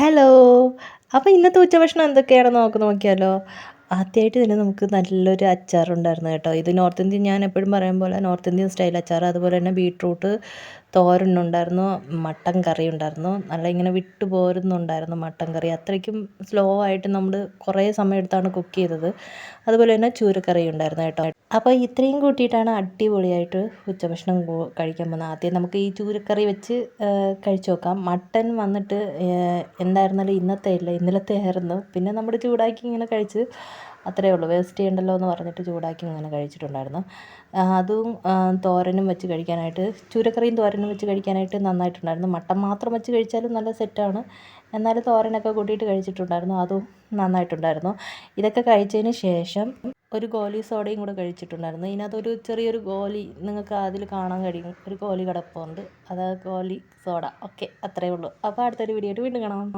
Hello! അപ്പോൾ ഇന്നത്തെ ഉച്ചഭക്ഷണം എന്തൊക്കെയാണെന്ന് നമുക്ക് നോക്കിയാലോ? ആദ്യമായിട്ട് തന്നെ നമുക്ക് നല്ലൊരു അച്ചാറുണ്ടായിരുന്നു കേട്ടോ. ഇത് നോർത്ത് ഇന്ത്യൻ, ഞാൻ എപ്പോഴും പറയും പോലെ നോർത്ത് ഇന്ത്യൻ സ്റ്റൈൽ അച്ചാർ. അതുപോലെ തന്നെ ബീട്രൂട്ട് തോരനുണ്ടായിരുന്നു, മട്ടൻ കറി ഉണ്ടായിരുന്നു. നല്ല ഇങ്ങനെ വിട്ടു പോരുന്നുണ്ടായിരുന്നു മട്ടൻ കറി. അത്രയ്ക്കും സ്ലോ ആയിട്ട് നമ്മൾ കുറേ സമയം എടുത്താണ് കുക്ക് ചെയ്തത്. അതുപോലെ തന്നെ ചൂരക്കറി ഉണ്ടായിരുന്നു കേട്ടോ. അപ്പോൾ ഇത്രയും കൂട്ടിയിട്ടാണ് അടിപൊളിയായിട്ട് ഉച്ചഭക്ഷണം കഴിക്കാൻ പോകുന്നത്. ആദ്യം നമുക്ക് ഈ ചൂരക്കറി വെച്ച് കഴിച്ചു നോക്കാം. മട്ടൻ വന്നിട്ട് എന്തായിരുന്നാലും ഇന്നത്തെ ഇല്ല, ഇന്നലത്തെ ആയിരുന്നു. പിന്നെ നമ്മൾ ചൂടാക്കി ഇങ്ങനെ കഴിച്ച് അത്രയേ ഉള്ളൂ. വേസ്റ്റ് ചെയ്യണ്ടല്ലോ എന്ന് പറഞ്ഞിട്ട് ചൂടാക്കി ഇങ്ങനെ കഴിച്ചിട്ടുണ്ടായിരുന്നു. അതും തോരനും വെച്ച് കഴിക്കാനായിട്ട്, ചൂരക്കറിയും തോരനും വെച്ച് കഴിക്കാനായിട്ട് നന്നായിട്ടുണ്ടായിരുന്നു. മട്ടൻ മാത്രം വെച്ച് കഴിച്ചാലും നല്ല സെറ്റാണ്. എന്നാലും തോരനൊക്കെ കൂട്ടിയിട്ട് കഴിച്ചിട്ടുണ്ടായിരുന്നു, അതും നന്നായിട്ടുണ്ടായിരുന്നു. ഇതൊക്കെ കഴിച്ചതിന് ശേഷം ഒരു ഗോലി സോഡയും കൂടെ കഴിച്ചിട്ടുണ്ടായിരുന്നു. ഇതിനകത്തൊരു ചെറിയൊരു ഗോലി നിങ്ങൾക്ക് അതിൽ കാണാൻ കഴിയും, ഒരു ഗോലി കിടപ്പുണ്ട്. അത് ഗോലി സോഡ. ഓക്കെ, അത്രയേ ഉള്ളൂ. അപ്പോൾ അടുത്തൊരു വീഡിയോ ആയിട്ട് വീണ്ടും കാണാം.